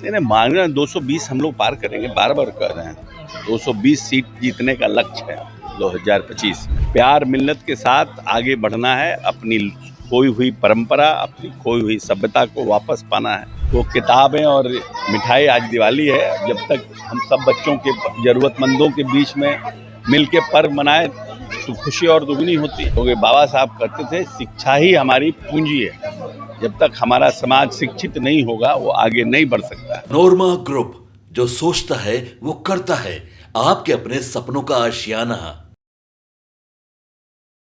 नहीं, मान रहे हैं 220 हम लोग पार करेंगे, बार-बार कह रहे हैं 220 सीट जीतने का लक्ष्य है 2025 में। प्यार मिन्नत के साथ आगे बढ़ना है, अपनी खोई हुई परंपरा, अपनी खोई हुई सभ्यता को वापस पाना है। वो किताबें और मिठाई, आज दिवाली है, जब तक हम सब बच्चों के, जरूरतमंदों के बीच में मिल के पर्व मनाए तो खुशी और दुगनी होती है। क्योंकि बाबा साहब कहते थे शिक्षा ही हमारी पूंजी है, जब तक हमारा समाज शिक्षित नहीं होगा वो आगे नहीं बढ़ सकता। नोरमा ग्रुप, जो सोचता है वो करता है, आपके अपने सपनों का आशियाना।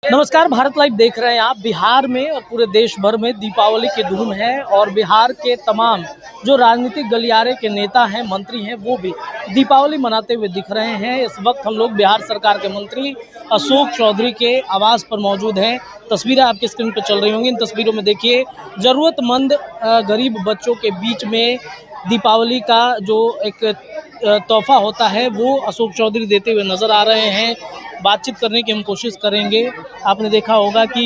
नमस्कार, भारत लाइव देख रहे हैं आप। बिहार में और पूरे देश भर में दीपावली की धूम है और बिहार के तमाम जो राजनीतिक गलियारे के नेता हैं, मंत्री हैं, वो भी दीपावली मनाते हुए दिख रहे हैं। इस वक्त हम लोग बिहार सरकार के मंत्री अशोक चौधरी के आवास पर मौजूद हैं। तस्वीरें आपके स्क्रीन पर चल रही होंगी। इन तस्वीरों में देखिए, ज़रूरतमंद गरीब बच्चों के बीच में दीपावली का जो एक तोहफा होता है वो अशोक चौधरी देते हुए नज़र आ रहे हैं। बातचीत करने की हम कोशिश करेंगे। आपने देखा होगा कि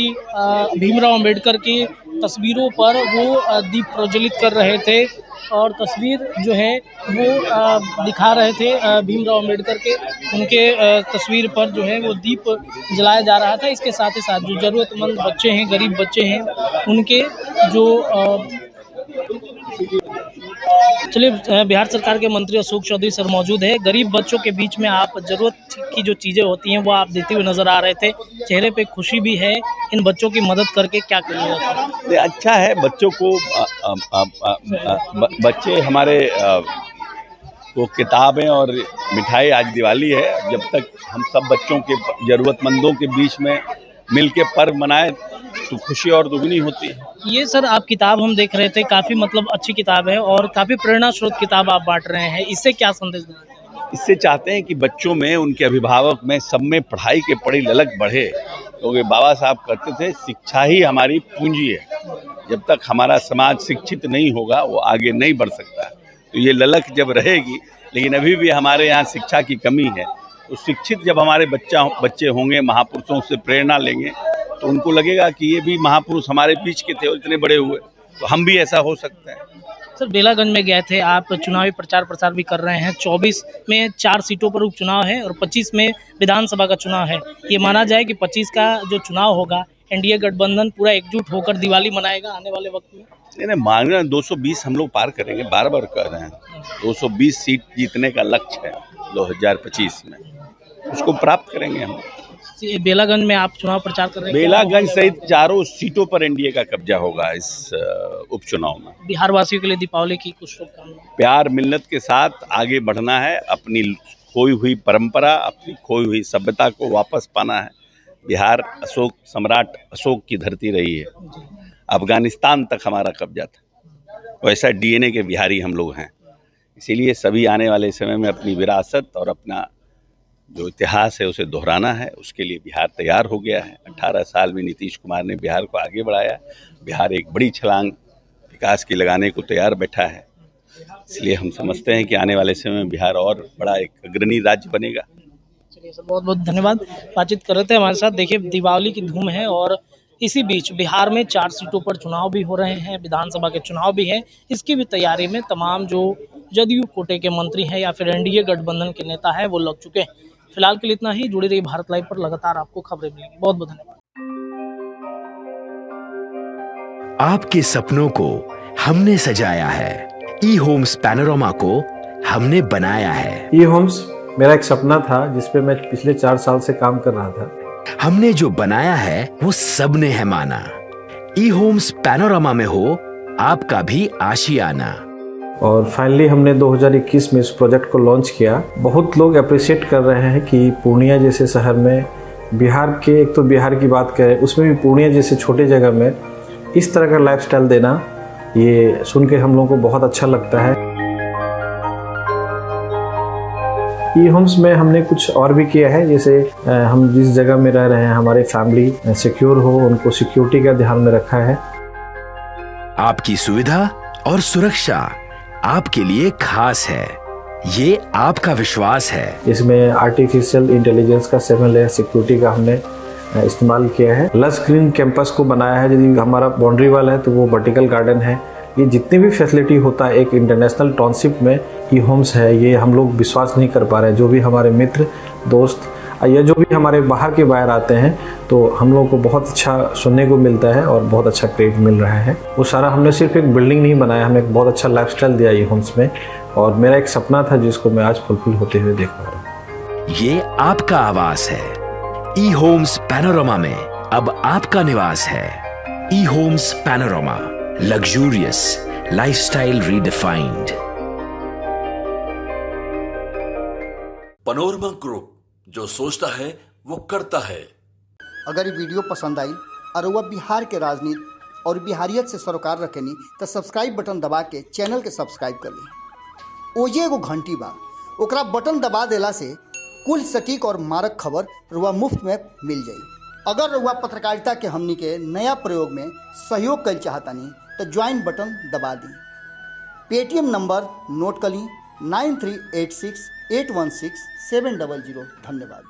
भीमराव अंबेडकर की तस्वीरों पर वो दीप प्रज्वलित कर रहे थे और तस्वीर जो है वो दिखा रहे थे भीमराव अंबेडकर के, उनके तस्वीर पर जो है वो दीप जलाया जा रहा था। इसके साथ ही साथ जो ज़रूरतमंद बच्चे हैं, गरीब बच्चे हैं, उनके जो चलिए, बिहार सरकार के मंत्री अशोक चौधरी सर मौजूद है। गरीब बच्चों के बीच में आप ज़रूरत की जो चीज़ें होती हैं वो आप देते हुए नज़र आ रहे थे। चेहरे पे खुशी भी है। इन बच्चों की मदद करके क्या करिएगा? अच्छा है बच्चों को, बच्चे हमारे को किताबें और मिठाई, आज दिवाली है, जब तक हम सब बच्चों के, जरूरतमंदों के बीच में मिल के पर्व मनाए तो खुशी और दुगनी होती है। ये सर आप किताब हम देख रहे थे, काफ़ी मतलब अच्छी किताब है और काफ़ी प्रेरणा स्रोत किताब आप बांट रहे हैं। इससे क्या संदेश देना चाहते हैं? इससे चाहते हैं कि बच्चों में, उनके अभिभावक में, सब में पढ़ाई के प्रति ललक बढ़े। क्योंकि बाबा साहब कहते थे शिक्षा ही हमारी पूंजी है, जब तक हमारा समाज शिक्षित नहीं होगा वो आगे नहीं बढ़ सकता। तो ये ललक जब रहेगी, लेकिन अभी भी हमारे यहाँ शिक्षा की कमी है, तो शिक्षित जब हमारे बच्चे होंगे, महापुरुषों से प्रेरणा लेंगे, तो उनको लगेगा कि ये भी महापुरुष हमारे बीच के थे और इतने बड़े हुए, तो हम भी ऐसा हो सकते हैं। सर, बेलागंज में गए थे आप, चुनावी प्रचार प्रसार भी कर रहे हैं। 24 में 4 सीटों पर उपचुनाव है और 25 में विधानसभा का चुनाव है। ये माना जाए कि 25 का जो चुनाव होगा, एनडीए गठबंधन पूरा एकजुट होकर दिवाली मनाएगा आने वाले वक्त में? नहीं, मान रहे हैं 220 हम लोग पार करेंगे, बार-बार कह रहे हैं 220 सीट जीतने का लक्ष्य है 2025 में, उसको प्राप्त करेंगे हम। बेलागंज में आप चुनाव प्रचार कर रहे हैं? बेलागंज सहित 4 सीटों पर एनडीए का कब्जा होगा इस उपचुनाव में। बिहार वासियों के लिए दीपावली की कुछ शुभकामनाएं। प्यार मिन्नत के साथ आगे बढ़ना है, अपनी खोई हुई परंपरा, अपनी खोई हुई सभ्यता को वापस पाना है। बिहार अशोक सम्राट अशोक की धरती रही है, अफगानिस्तान तक हमारा कब्जा था, वैसा डीएनए के बिहारी हम लोग हैं। इसीलिए सभी आने वाले समय में अपनी विरासत और अपना जो इतिहास है उसे दोहराना है। उसके लिए बिहार तैयार हो गया है। 18 साल में नीतीश कुमार ने बिहार को आगे बढ़ाया। बिहार एक बड़ी छलांग विकास की लगाने को तैयार बैठा है। इसलिए हम समझते हैं कि आने वाले समय में बिहार और बड़ा एक अग्रणी राज्य बनेगा। चलिए सर, बहुत बहुत धन्यवाद। बातचीत कर रहे थे हमारे साथ। देखिए, दिवाली की धूम है और इसी बीच बिहार में 4 सीटों पर चुनाव भी हो रहे हैं, विधानसभा के चुनाव भी हैं। इसकी भी तैयारी में तमाम जो जदयू कोटे के मंत्री हैं या फिर एनडीए गठबंधन के नेता हैं वो लग चुके हैं। फिलहाल के लिए इतना ही। जुड़ी रही भारत लाइव पर, लगातार आपको खबरें मिलेंगी। बहुत बहुत धन्यवाद। आपके सपनों को हमने सजाया है, ई होम्स पैनोरमा को हमने बनाया है। ई होम्स मेरा एक सपना था जिसपे मैं पिछले 4 साल से काम कर रहा था। हमने जो बनाया है वो सबने है माना। ई होम्स पैनोरमा में हो आपका भी आशियाना। और फाइनली हमने 2021 में इस प्रोजेक्ट को लॉन्च किया। बहुत लोग अप्रिशिएट कर रहे हैं कि पूर्णिया जैसे शहर में, बिहार के, एक तो बिहार की बात करें उसमें भी पूर्णिया जैसे छोटे जगह में इस तरह का लाइफस्टाइल देना, ये सुन के हम लोगों को बहुत अच्छा लगता है। ई होम्स में हमने कुछ और भी किया है, जैसे हम जिस जगह में रह रहे हैं हमारे फैमिली सिक्योर हो, उनको सिक्योरिटी का ध्यान में रखा है। आपकी सुविधा और सुरक्षा आपके लिए खास है, ये आपका विश्वास है। इसमें आर्टिफिशियल इंटेलिजेंस का 7 लेयर सिक्योरिटी का हमने इस्तेमाल किया है। लस ग्रीन कैंपस को बनाया है। यदि हमारा बाउंड्री वाल है तो वो वर्टिकल गार्डन है, ये जितनी भी फैसिलिटी होता है एक इंटरनेशनल टाउनशिप में ई होम्स है, ये हम लोग विश्वास नहीं कर पा रहे हैं। जो भी हमारे मित्र दोस्त या जो भी हमारे बाहर के बाहर आते हैं तो हम लोगों को बहुत अच्छा सुनने को मिलता है और बहुत अच्छा क्रेडिट मिल रहा है। वो सारा हमने सिर्फ एक बिल्डिंग नहीं बनाया, हमें एक बहुत अच्छा लाइफस्टाइल दिया ई होम्स में, और मेरा एक सपना था जिसको मैं आज फुलफिल होते हुए देख पा रहा हूँ। ये आपका आवास है। ई होम्स पैनोरामा में अब आपका निवास है। E homes panorama, luxurious lifestyle redefined. Panorama group, जो सोचता है वो करता है। अगर ये वीडियो पसंद आई और वह बिहार के राजनीति और बिहारियत से सरोकार रखेनी तो सब्सक्राइब बटन दबा के चैनल के सब्सक्राइब कर ली। ओजे एगो घंटी बा, ओकरा बटन दबा देला से कुल सटीक और मारक खबर रुआ मुफ्त में मिल जाई। अगर रुआ पत्रकारिता के हमनी के नया प्रयोग में सहयोग कर चाहतानी तो ज्वाइन बटन दबा दी। पेटीएम नंबर नोट कर ली 9386816700। धन्यवाद।